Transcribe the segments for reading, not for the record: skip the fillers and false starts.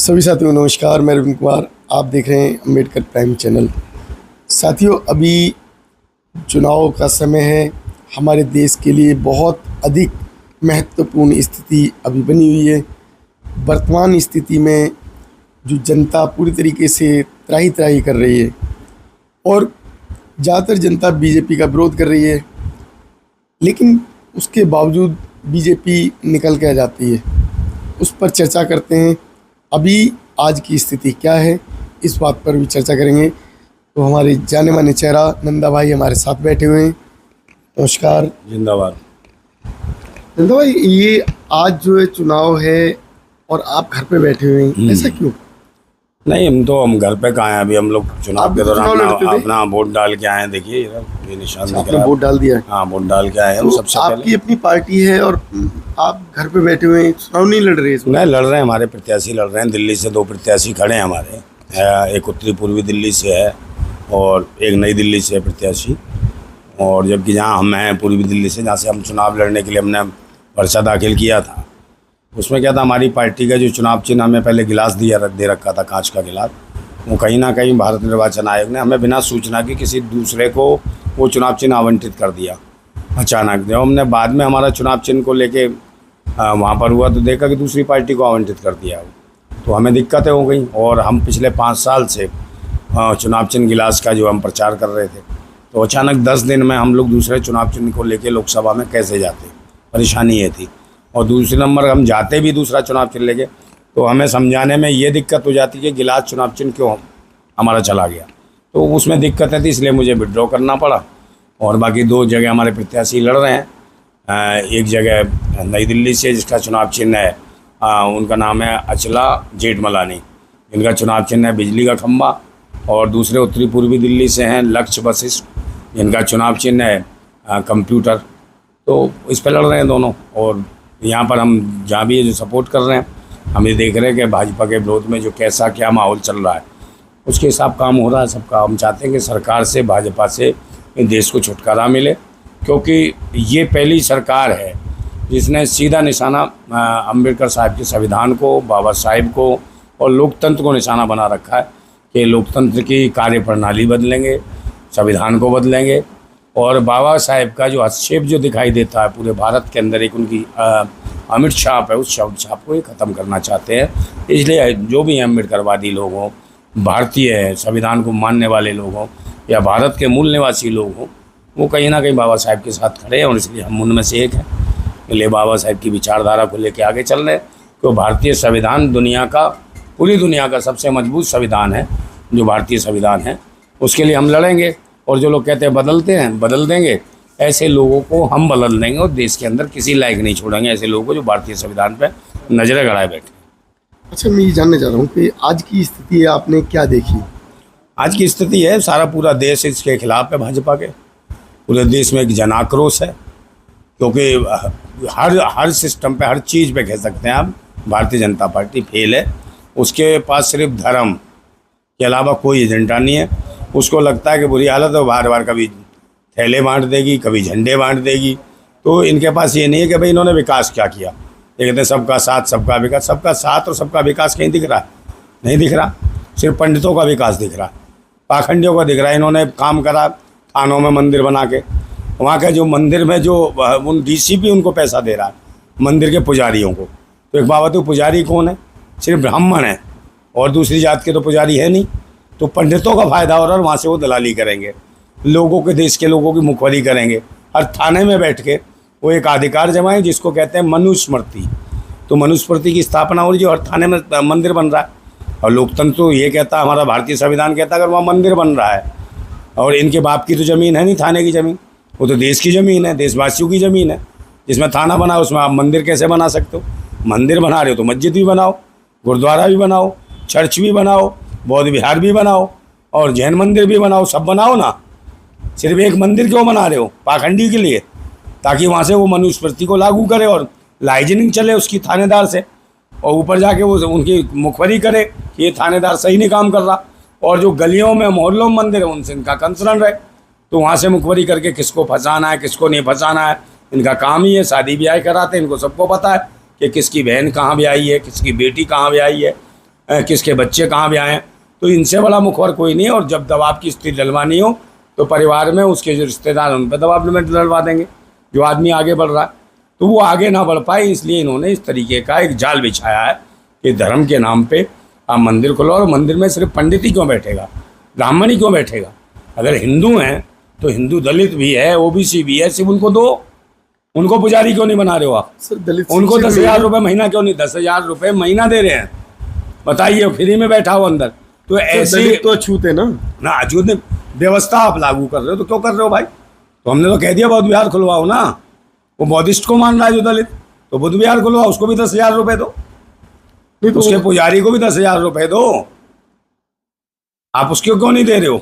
सभी साथियों को नमस्कार। मैं रविंद्र कुमार, आप देख रहे हैं अम्बेडकर प्राइम चैनल। साथियों, अभी चुनाव का समय है। हमारे देश के लिए बहुत अधिक महत्वपूर्ण स्थिति अभी बनी हुई है। वर्तमान स्थिति में जो जनता पूरी तरीके से त्राही त्राही कर रही है और ज़्यादातर जनता बीजेपी का विरोध कर रही है, लेकिन उसके बावजूद बीजेपी निकल के आ जाती है। उस पर चर्चा करते हैं। अभी आज की स्थिति क्या है, इस बात पर भी चर्चा करेंगे। तो हमारे जाने माने चेहरा नंदा भाई हमारे साथ बैठे हुए हैं। नमस्कार। जिंदाबाद। नंदा भाई, ये आज जो है चुनाव है और आप घर पे बैठे हुए हैं, ऐसा क्यों? नहीं, हम घर पे कहाँ हैं। अभी हम लोग चुनाव के दौरान अपना वोट डाल के आए हैं। देखिए ये निशान दिख रहा है। वोट डाल दिया है? हाँ, वोट डाल के आए हैं। तो सबसे आपकी अपनी पार्टी है और आप घर पे बैठे हुए हैं, चुनाव नहीं लड़ रहे? नहीं लड़ रहे हैं, हमारे प्रत्याशी लड़ रहे हैं। दिल्ली से 2 प्रत्याशी खड़े हैं हमारे। एक उत्तरी पूर्वी दिल्ली से है और एक नई दिल्ली से है प्रत्याशी। और जबकि जहाँ हम हैं पूर्वी दिल्ली से, जहाँ से हम चुनाव लड़ने के लिए हमने पर्चा दाखिल किया था, उसमें क्या था, हमारी पार्टी का जो चुनाव चिन्ह हमें पहले गिलास दे रखा था, कांच का गिलास, वो कहीं ना कहीं भारत निर्वाचन आयोग ने हमें बिना सूचना के किसी दूसरे को वो चुनाव चिन्ह आवंटित कर दिया अचानक। जब हमने बाद में हमारा चुनाव चिन्ह को लेके वहाँ पर हुआ तो देखा कि दूसरी पार्टी को आवंटित कर दिया, तो हमें दिक्कतें हो गई। और हम पिछले 5 साल से चुनाव चिन्ह गिलास का जो हम प्रचार कर रहे थे, तो अचानक 10 दिन में हम लोग दूसरे चुनाव चिन्ह को लेके लोकसभा में कैसे जाते, परेशानी ये थी। और दूसरे नंबर हम जाते भी दूसरा चुनाव चिन्ह लेके, तो हमें समझाने में ये दिक्कत हो जाती कि गिलास चुनाव चिन्ह क्यों हमारा चला गया, तो उसमें दिक्कतें थी, इसलिए मुझे विड्रॉ करना पड़ा। और बाकी 2 जगह हमारे प्रत्याशी लड़ रहे हैं। एक जगह नई दिल्ली से जिसका चुनाव चिन्ह है, उनका नाम है अचला जेठमलानी, इनका चुनाव चिन्ह है बिजली का खंभा। और दूसरे उत्तरी पूर्वी दिल्ली से हैं लक्ष्य वशिष्ठ, इनका चुनाव चिन्ह है कंप्यूटर। तो इस पर लड़ रहे हैं दोनों। और यहाँ पर हम जहाँ भी जो सपोर्ट कर रहे हैं, हम ये देख रहे हैं कि भाजपा के विरोध में जो कैसा क्या माहौल चल रहा है, उसके हिसाब काम हो रहा है सबका। हम चाहते हैं कि सरकार से, भाजपा से देश को छुटकारा मिले, क्योंकि ये पहली सरकार है जिसने सीधा निशाना अम्बेडकर साहब के संविधान को, बाबा साहिब को और लोकतंत्र को निशाना बना रखा है कि लोकतंत्र की कार्यप्रणाली बदलेंगे, संविधान को बदलेंगे। और बाबा साहेब का जो हस्तक्षेप जो दिखाई देता है पूरे भारत के अंदर, एक उनकी अमिट छाप है, उस छाप को ही ख़त्म करना चाहते हैं। इसलिए जो भी अम्बेडकरवादी लोग हों, भारतीय संविधान को मानने वाले लोग हों या भारत के मूल निवासी लोग हों, वो कहीं ना कहीं बाबा साहेब के साथ खड़े हैं। और इसलिए हम उनमें से एक हैं। इसलिए बाबा साहेब की विचारधारा को लेकर आगे चल रहे हैं। तो भारतीय संविधान दुनिया का, पूरी दुनिया का सबसे मजबूत संविधान है जो भारतीय संविधान है, उसके लिए हम लड़ेंगे। और जो लोग कहते हैं बदलते हैं, बदल देंगे, ऐसे लोगों को हम बदल देंगे और देश के अंदर किसी लायक नहीं छोड़ेंगे ऐसे लोगों को जो भारतीय संविधान पे नजरें गड़ाए बैठे। अच्छा, मैं ये जानना चाह रहा हूँ कि आज की स्थिति आपने क्या देखी? आज की स्थिति है, सारा पूरा देश इसके खिलाफ है, भाजपा के। पूरे देश में एक जन आक्रोश है, क्योंकि हर सिस्टम पे, हर चीज़ पे कह सकते हैं आप, भारतीय जनता पार्टी फेल है। उसके पास सिर्फ धर्म के अलावा कोई एजेंडा नहीं है। उसको लगता है कि बुरी हालत है, बार बार कभी थैले बांट देगी, कभी झंडे बांट देगी। तो इनके पास ये नहीं है कि भाई इन्होंने विकास क्या किया। ये कहते हैं सबका साथ सबका विकास। सबका साथ और सबका विकास कहीं दिख रहा है? नहीं दिख रहा। सिर्फ पंडितों का विकास दिख रहा, पाखंडियों का दिख रहा है। इन्होंने काम करा थानों में मंदिर बना के, वहाँ के जो मंदिर में जो उन डीसीपी उनको पैसा दे रहा है मंदिर के पुजारियों को। तो एक बात है, पुजारी कौन है? सिर्फ ब्राह्मण है और दूसरी जात के तो पुजारी है नहीं। तो पंडितों का फ़ायदा हो रहा है, वहाँ से वो दलाली करेंगे, लोगों के, देश के लोगों की मुखबरी करेंगे। हर थाने में बैठ के वो एक अधिकार जमाएं जिसको कहते हैं मनुस्मृति। तो मनुस्मृति की स्थापना हो रही है, हर थाने में मंदिर बन रहा है। और लोकतंत्र तो ये कहता है, हमारा भारतीय संविधान कहता है अगर वहाँ मंदिर बन रहा है, और इनके बाप की तो ज़मीन है नहीं थाने की ज़मीन, वो तो देश की ज़मीन है, देशवासियों की ज़मीन है। जिसमें थाना बना उसमें आप मंदिर कैसे बना सकते हो? मंदिर बना रहे हो तो मस्जिद भी बनाओ, गुरुद्वारा भी बनाओ, चर्च भी बनाओ, बौद्ध विहार भी बनाओ और जैन मंदिर भी बनाओ, सब बनाओ ना। सिर्फ एक मंदिर क्यों बना रहे हो? पाखंडी के लिए, ताकि वहाँ से वो मनुस्मृति को लागू करे और लाइजनिंग चले उसकी थानेदार से, और ऊपर जाके वो उनकी मुखबरी करे कि ये थानेदार सही नहीं काम कर रहा। और जो गलियों में, मोहल्लों में मंदिर है, उनसे इनका कंसर्न रहे। तो वहाँ से मुखबरी करके किसको फंसाना है, किसको नहीं फंसाना है, इनका काम ही है। शादी ब्याह कराते हैं, इनको सबको पता है कि किसकी बहन कहाँ ब्याही है, किसकी बेटी कहाँ ब्याही है, किसके बच्चे कहाँ भी आए हैं, तो इनसे बड़ा मुखबर कोई नहीं है। और जब दबाव की स्थिति डलवानी हो तो परिवार में उसके जो रिश्तेदार हैं उन पर दबाव में डलवा देंगे। जो आदमी आगे बढ़ रहा है तो वो आगे ना बढ़ पाए, इसलिए इन्होंने इस तरीके का एक जाल बिछाया है कि धर्म के नाम पे आप मंदिर खोलो। और मंदिर में सिर्फ पंडित ही क्यों बैठेगा, ब्राह्मण ही क्यों बैठेगा? अगर हिंदू हैं तो हिंदू दलित भी है, ओबीसी भी है, सिर्फ उनको दो। उनको पुजारी क्यों नहीं बना रहे हो आप? सर दलित उनको शिक्षक 10,000 रुपये महीना क्यों नहीं? 10,000 रुपये महीना दे रहे हैं, बताइए, फ्री में बैठा हो अंदर। तो ऐसी दलित तो अछूत है ना। अछूत व्यवस्था आप लागू कर रहे हो तो क्यों कर रहे हो भाई? तो हमने तो कह दिया बौद्ध विहार खुलवाओ ना। वो बौद्धिस्ट को मान रहा है जो दलित, तो बुद्ध विहार खुलवाओ, उसको भी 10,000 रुपये दो, नहीं तो उसके पुजारी को भी 10,000 रुपये दो। आप उसको क्यों नहीं दे रहे हो?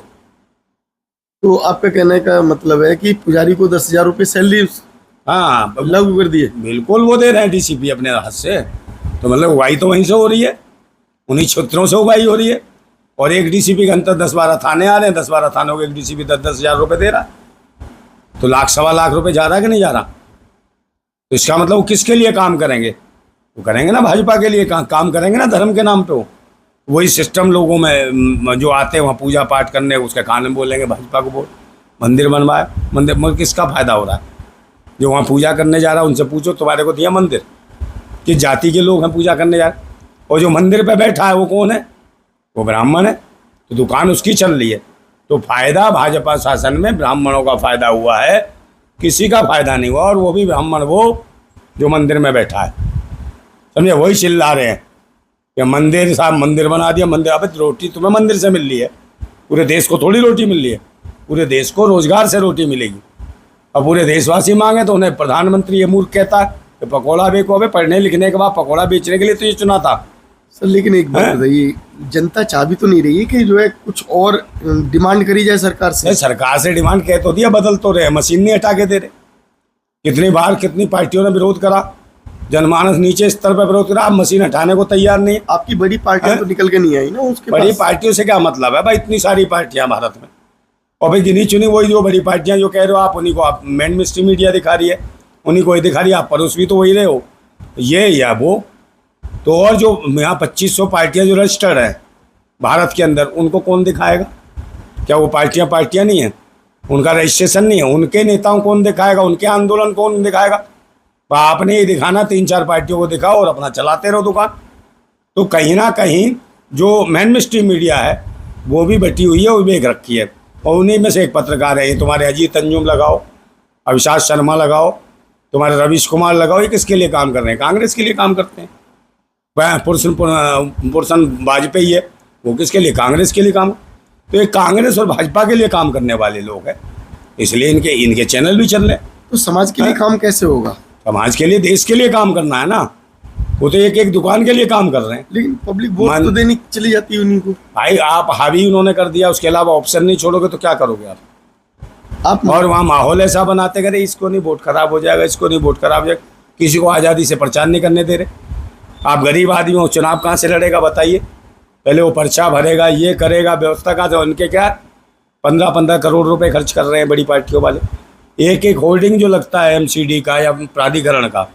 तो आपका कहने का मतलब है कि पुजारी को 10,000 रुपये सैलरी हाँ लागू कर दिए? बिल्कुल, वो दे रहे हैं डीसीपी अपने हाथ से। तो मतलब उगाई तो वहीं से हो रही है, उन्हीं क्षेत्रों से उगाई हो रही है। और एक डीसीपी के अंतर 10-12 थाने आ रहे हैं, 10-12 थानों के एक डीसीपी 10,000 रुपये दे रहा है, तो लाख सवा लाख रुपये जा रहा है कि नहीं जा रहा? तो इसका मतलब वो किसके लिए काम करेंगे? वो करेंगे ना भाजपा के लिए, काम करेंगे ना धर्म के नाम पे। वही सिस्टम लोगों में जो आते हैं वहाँ पूजा पाठ करने, उसके कान में बोलेंगे भाजपा को वोट। मंदिर बनवाए, मंदिर में किसका फायदा हो रहा है? जो वहाँ पूजा करने जा रहा है उनसे पूछो तुम्हारे को दिया मंदिर? किस जाति के लोग हैं पूजा करने जा रहे? और जो मंदिर पे बैठा है वो कौन है? वो ब्राह्मण है, तो दुकान उसकी चल रही है। तो फायदा भाजपा शासन में ब्राह्मणों का फायदा हुआ है, किसी का फायदा नहीं हुआ। और वो भी ब्राह्मण वो जो मंदिर में बैठा है, समझे? वही चिल्ला रहे हैं कि मंदिर साहब मंदिर बना दिया, मंदिर। अब रोटी तुम्हें मंदिर से मिल रही है, पूरे देश को थोड़ी रोटी मिल रही है। पूरे देश को रोजगार से रोटी मिलेगी। अब पूरे देशवासी मांगे तो उन्हें प्रधानमंत्री ये मूर्ख कहता है कि पकौड़ा बेचो। अबे पढ़ने लिखने के बाद पकौड़ा बेचने के लिए तो ये चुना था सर। लेकिन एक बात बताइए, जनता चाह भी तो नहीं रही है कि जो है कुछ और डिमांड करी जाए सरकार से? सरकार से डिमांड कह तो दिया, बदल तो रहे, मशीन नहीं हटा के दे रहे। कितनी बार कितनी पार्टियों ने विरोध करा, जनमानस नीचे स्तर पर विरोध करा, आप मशीन हटाने को तैयार नहीं। आपकी बड़ी पार्टियां तो निकल के नहीं आई ना उसके बड़ी पार्टियों से क्या मतलब है भाई? इतनी सारी पार्टियां भारत में, और भाई गिनी चुनी वही जो बड़ी पार्टियां जो कह रहे हो आप, उन्हीं को आप मेन स्ट्रीम मीडिया दिखा रही है, उन्हीं को ही दिखा रही है। आप परोस भी तो वही रहे हो, ये या वो। तो और जो यहाँ 2500 पार्टियां जो रजिस्टर्ड हैं भारत के अंदर, उनको कौन दिखाएगा? क्या वो पार्टियां नहीं हैं? उनका रजिस्ट्रेशन नहीं है? उनके नेताओं कौन दिखाएगा? उनके आंदोलन कौन दिखाएगा? आपने ही दिखाना, 3-4 पार्टियों को दिखाओ और अपना चलाते रहो दुकान। तो कहीं ना कहीं जो मेन स्ट्रीम मीडिया है वो भी बटी हुई है, वो भी एक रखी है। और उन्हीं में से एक पत्रकार है, ये तुम्हारे अजीत अंजुम लगाओ, अविनाश शर्मा लगाओ, तुम्हारे रवीश कुमार लगाओ, ये किसके लिए काम कर रहे हैं? कांग्रेस के लिए काम करते हैं। पुरसन वाजपेयी है, वो किसके लिए? कांग्रेस के लिए काम। तो ये कांग्रेस और भाजपा के लिए काम करने वाले लोग हैं, इसलिए इनके चैनल भी चल रहे हैं। तो समाज के लिए काम कैसे होगा? समाज के लिए, देश के लिए काम करना है ना। वो तो एक दुकान के लिए काम कर रहे हैं। लेकिन पब्लिक वोट तो देनी चली जाती है उन्हीं को। भाई आप हावी उन्होंने कर दिया, उसके अलावा ऑप्शन नहीं छोड़ोगे तो क्या करोगे आप? और वहाँ माहौल ऐसा बनाते करे, इसको नहीं वोट खराब हो जाएगा, इसको नहीं वोट खराब हो जाएगा। किसी को आज़ादी से प्रचार नहीं करने दे रहे। आप गरीब आदमी हो, चुनाव कहाँ से लड़ेगा बताइए? पहले वो पर्चा भरेगा, ये करेगा, व्यवस्था कहाँ से? उनके क्या 15-15 करोड़ रुपए खर्च कर रहे हैं बड़ी पार्टियों वाले। एक होल्डिंग जो लगता है एमसीडी का या प्राधिकरण का,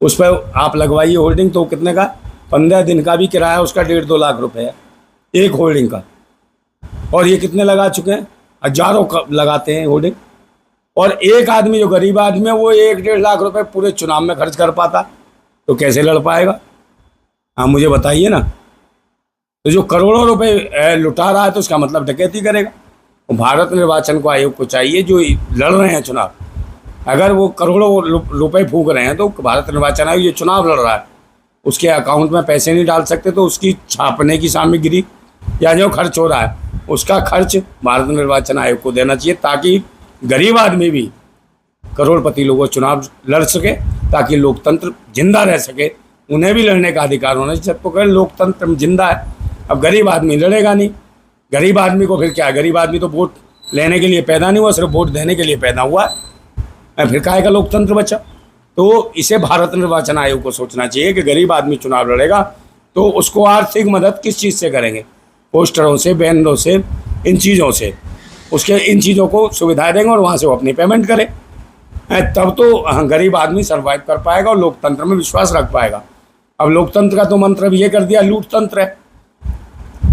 उस पर आप लगवाइए होल्डिंग, तो कितने का? 15 दिन का भी किराया उसका 1.5-2 लाख रुपए है एक होल्डिंग का। और ये कितने लगा चुके हैं? हजारों लगाते हैं होल्डिंग। और एक आदमी जो गरीब आदमी है वो 1-1.5 लाख रुपए पूरे चुनाव में खर्च कर पाता, तो कैसे लड़ पाएगा? हाँ मुझे बताइए ना। तो जो करोड़ों रुपए लुटा रहा है तो उसका मतलब डकैती करेगा। तो भारत निर्वाचन को आयोग को चाहिए, जो लड़ रहे हैं चुनाव, अगर वो करोड़ों रुपए फूंक रहे हैं तो भारत निर्वाचन आयोग ये चुनाव लड़ रहा है, उसके अकाउंट में पैसे नहीं डाल सकते, तो उसकी छापने की सामग्री या जो खर्च हो रहा है उसका खर्च भारत निर्वाचन आयोग को देना चाहिए, ताकि गरीब आदमी भी करोड़पति लोगों चुनाव लड़ सके, ताकि लोकतंत्र जिंदा रह सके। उन्हें भी लड़ने का अधिकार होना चाहिए। सबको कहें लोकतंत्र जिंदा है। अब गरीब आदमी लड़ेगा नहीं, गरीब आदमी को फिर क्या है? गरीब आदमी तो वोट लेने के लिए पैदा नहीं हुआ, सिर्फ वोट देने के लिए पैदा हुआ है। फिर काहे का लोकतंत्र बचा? तो इसे भारत निर्वाचन आयोग को सोचना चाहिए कि गरीब आदमी चुनाव लड़ेगा तो उसको आर्थिक मदद किस चीज़ से करेंगे? पोस्टरों से, बैनरों से, इन चीज़ों से। उसके इन चीज़ों को सुविधाएं देंगे और वहाँ से वो अपनी पेमेंट करे, तब तो गरीब आदमी सर्वाइव कर पाएगा और लोकतंत्र में विश्वास रख पाएगा। अब लोकतंत्र का तो मंत्र अब ये कर दिया लूट तंत्र है,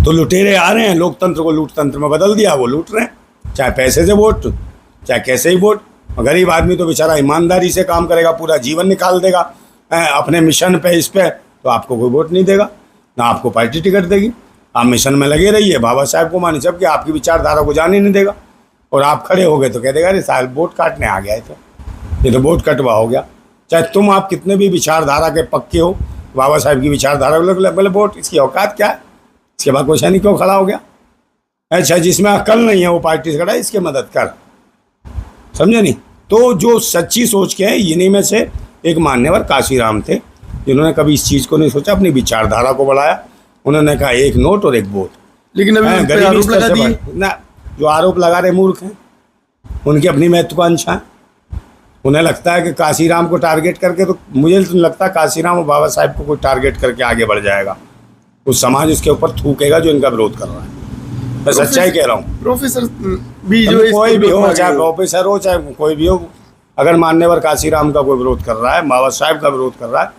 तो लुटेरे आ रहे हैं, लोकतंत्र को लूट तंत्र में बदल दिया, वो लूट रहे हैं, चाहे पैसे से वोट, चाहे कैसे ही वोट। गरीब आदमी तो बेचारा ईमानदारी से काम करेगा, पूरा जीवन निकाल देगा अपने मिशन पे, इस पे, तो आपको कोई वोट नहीं देगा, ना आपको पार्टी टिकट देगी। आप मिशन में लगे रहिए, बाबा साहब को माने सब कि आपकी विचारधारा को जाने नहीं देगा, और आप खड़े हो गए तो कह देगा अरे साहब वोट काटने आ गया है, तो ये तो वोट कटवा हो गया। चाहे तुम आप कितने भी विचारधारा के पक्के हो, बाबा साहब की विचारधारा बोले वोट, इसकी औकात क्या है, इसके बाद क्वेश्चन ही क्यों खड़ा हो गया। अच्छा, जिसमें अकल नहीं है वो पार्टी से खड़ा है, इसकी मदद कर, समझे नहीं। तो जो सच्ची सोच के हैं, इन्हीं में से एक मान्यवर काशीराम थे, जिन्होंने कभी इस चीज़ को नहीं सोचा, अपनी विचारधारा को बढ़ाया। उन्होंने कहा एक नोट और एक वोट। लेकिन अभी उन पे आरोप लगा दिए ना, जो आरोप लगा रहे मूर्ख हैं, उनकी अपनी महत्वाकांक्षा है। उन्हें लगता है कि काशीराम को टारगेट करके, तो मुझे तो लगता है काशीराम और बाबा साहब को कोई टारगेट करके आगे बढ़ जाएगा, उस समाज उसके ऊपर थूकेगा जो इनका विरोध कर रहा है। मैं सच्चाई कह रहा हूँ। प्रोफेसर भी जो कोई भी हो, चाहे प्रोफेसर हो, चाहे कोई भी हो, अगर मान्यवर काशीराम का कोई विरोध कर रहा है, बाबा साहब का विरोध कर रहा है,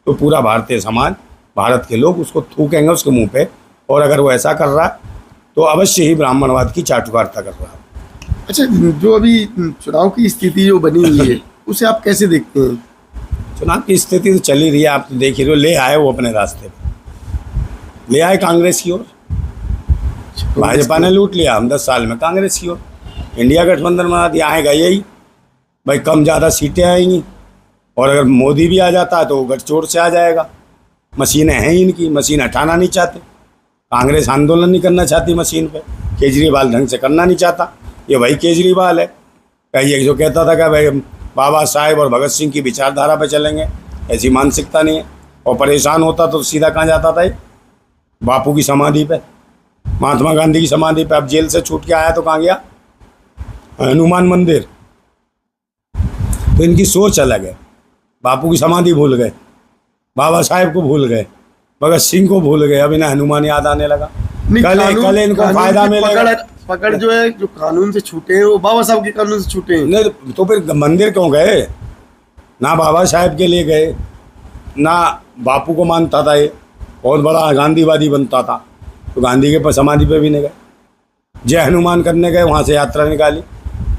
तो पूरा भारतीय समाज, भारत के लोग उसको थूकेंगे उसके मुंह पे। और अगर वो ऐसा कर रहा है तो अवश्य ही ब्राह्मणवाद की चाटुकारिता कर रहा है। अच्छा, जो अभी चुनाव की स्थिति जो बनी हुई है उसे आप कैसे देखते हैं? चुनाव की स्थिति तो चल ही रही है, आप तो देख ही रहे हो। ले आए वो अपने रास्ते पर, ले आए कांग्रेस की ओर, भाजपा ने लूट लिया, हम 10 साल में कांग्रेस की ओर, इंडिया गठबंधन बना दिया। आएगा यही भाई, कम ज़्यादा सीटें आएंगी, और अगर मोदी भी आ जाता है तो वो गठजोड़ से आ जाएगा। मशीनें हैं इनकी, मशीन हटाना नहीं चाहते, कांग्रेस आंदोलन नहीं करना चाहती मशीन पे, केजरीवाल ढंग से करना नहीं चाहता, ये वही केजरीवाल है। ये जो कहता था कि भाई बाबा साहेब और भगत सिंह की विचारधारा पे चलेंगे, ऐसी मानसिकता नहीं है। और परेशान होता तो सीधा कहाँ जाता था, बापू की समाधि पे, महात्मा गांधी की समाधि पे। अब जेल से छूट के आया तो कहाँ गया, हनुमान मंदिर। तो इनकी सोच अलग है, बापू की समाधि भूल गए, बाबा साहेब को भूल गए, भगत सिंह को भूल गए, अब इन्हें हनुमान याद आने लगा। कल इनको फायदा मिलेगा। पकड़ जो है, जो कानून से छूटे हैं वो बाबा साहब के कानून से छूटे हैं। नहीं तो फिर मंदिर क्यों गए? ना बाबा साहेब के लिए गए, ना बापू को मानता था, ये बहुत बड़ा गांधीवादी बनता था, तो गांधी के समाधि पे भी नहीं गए। जय हनुमान करने गए, वहाँ से यात्रा निकाली।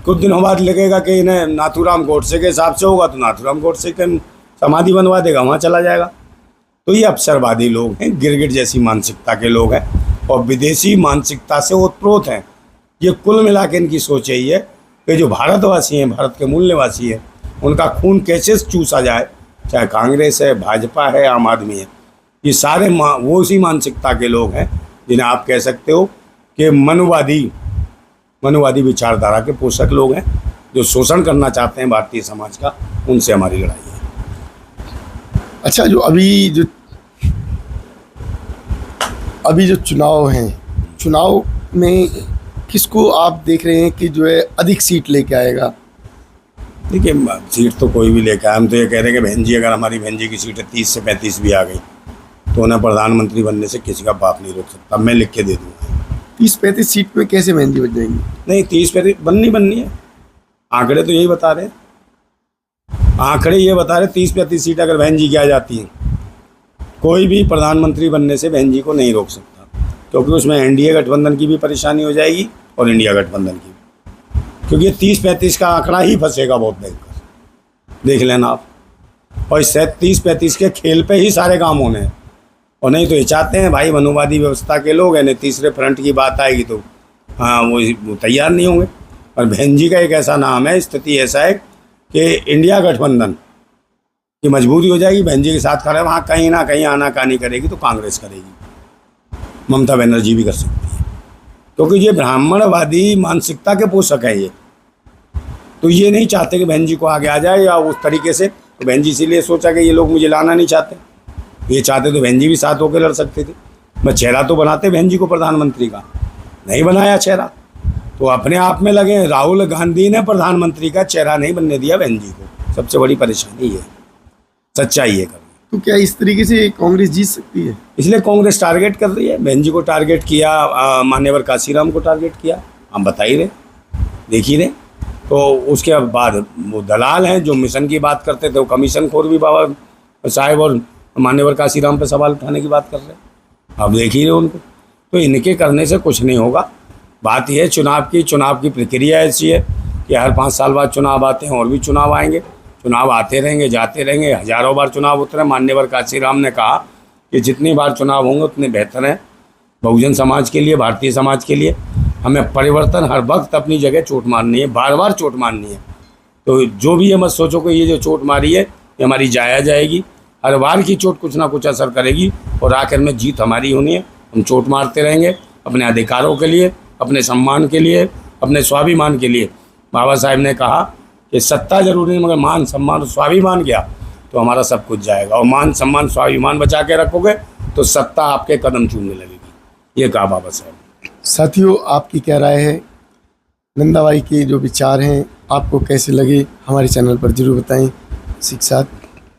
कुछ दिनों बाद लगेगा कि इन्हें नाथूराम गोडसे के हिसाब से होगा, तो नाथूराम गोडसे के समाधि बनवा देगा, वहाँ चला जाएगा। तो ये अवसरवादी लोग हैं, गिरगिट जैसी मानसिकता के लोग हैं, और विदेशी मानसिकता से ओतप्रोत हैं। ये कुल मिला के इनकी सोच यही है कि जो भारतवासी हैं, भारत के मूल निवासी हैं, उनका खून कैसे चूसा जाए, चाहे कांग्रेस है, भाजपा है, आम आदमी है, ये सारे वो उसी मानसिकता के लोग हैं जिन्हें आप कह सकते हो कि मनुवादी विचारधारा के पोषक लोग हैं, जो शोषण करना चाहते हैं भारतीय समाज का। उनसे हमारी लड़ाई है। अच्छा, जो अभी जो चुनाव हैं, चुनाव में किसको आप देख रहे हैं कि जो है अधिक सीट लेके आएगा? देखिए, सीट तो कोई भी लेकर आए, हम तो ये कह रहे हैं कि बहन जी, अगर हमारी बहन जी की सीटें 30 से 35 भी आ गई तो उन्हें प्रधानमंत्री बनने से किसी का बाप नहीं रोक सकता। मैं लिख के दे दूँगा। 30-35 सीट में कैसे बहन जी बच जाएंगी? नहीं, 30-35 बननी है। आंकड़े तो यही बता रहे हैं, आंकड़े ये बता रहे 30-35 सीट अगर बहन जी की आ जाती हैं, कोई भी प्रधानमंत्री बनने से बहन जी को नहीं रोक सकता, क्योंकि उसमें एनडीए गठबंधन की भी परेशानी हो जाएगी और इंडिया गठबंधन की, क्योंकि ये 30-35 का आंकड़ा ही फंसेगा बहुत भयंकर, देख लेना आप। और इस 30-35 के खेल पे ही सारे काम होने हैं। और नहीं तो ये चाहते हैं भाई, मनुवादी व्यवस्था के लोग हैं, तीसरे फ्रंट की बात आएगी तो हाँ वो तैयार नहीं होंगे। और बहन जी का एक ऐसा नाम है, स्थिति ऐसा है कि इंडिया गठबंधन की मजबूरी हो जाएगी, बहन जी के साथ खड़े, वहाँ कहीं ना कहीं आनाकानी करेगी तो कांग्रेस करेगी, ममता बनर्जी भी कर सकती है, क्योंकि ये ब्राह्मणवादी मानसिकता के पोषक है ये। तो ये नहीं चाहते कि बहन जी को आगे आ जाए या उस तरीके से। तो बहन जी इसीलिए सोचा कि ये लोग मुझे लाना नहीं चाहते, ये चाहते तो बहन जी भी साथ होकर लड़ सकते थे। मैं चेहरा तो बनाते बहन जी को प्रधानमंत्री का, नहीं बनाया चेहरा, तो अपने आप में लगे। राहुल गांधी ने प्रधानमंत्री का चेहरा नहीं बनने दिया बहन जी को, सबसे बड़ी परेशानी है, सच्चाई है। तो क्या इस तरीके से कांग्रेस जीत सकती है? इसलिए कांग्रेस टारगेट कर रही है, बहन जी को टारगेट किया, मान्यवर काशीराम को टारगेट किया, हम बता ही रहे, देख ही रहे। तो उसके बाद वो दलाल हैं जो मिशन की बात करते थे, वो कमीशन खोर भी बाबा साहेब और मान्यवर काशीराम पे सवाल उठाने की बात कर रहे हैं। आप देख ही रहे हो उनको। तो इनके करने से कुछ नहीं होगा। बात यह है चुनाव की प्रक्रिया ऐसी है कि हर 5 साल बाद चुनाव आते हैं और भी चुनाव आएंगे, चुनाव आते रहेंगे, जाते रहेंगे, हज़ारों बार चुनाव होते रहे। मान्यवर काशीराम ने कहा कि जितनी बार चुनाव होंगे उतने बेहतर हैं बहुजन समाज के लिए, भारतीय समाज के लिए। हमें परिवर्तन हर वक्त अपनी जगह चोट मारनी है, बार बार चोट मारनी है। तो जो भी ये मत सोचो कि ये जो चोट मारी है ये हमारी जाया जाएगी। हर बार की चोट कुछ ना कुछ असर करेगी और आखिर में जीत हमारी होनी है। हम चोट मारते रहेंगे अपने अधिकारों के लिए, अपने सम्मान के लिए, अपने स्वाभिमान के लिए। बाबा साहेब ने कहा कि सत्ता जरूरी है मगर मान सम्मान और स्वाभिमान गया तो हमारा सब कुछ जाएगा। और मान सम्मान स्वाभिमान बचा के रखोगे तो सत्ता आपके कदम चूमने लगेगी। ये कहा बाबा साहब। साथियों, आपकी क्या राय है? नंदा भाई के जो विचार हैं आपको कैसे लगे हमारे चैनल पर ज़रूर बताएं। इसी के साथ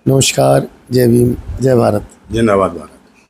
नमस्कार, जय भीम, जय भारत, जिंदाबाद भारत।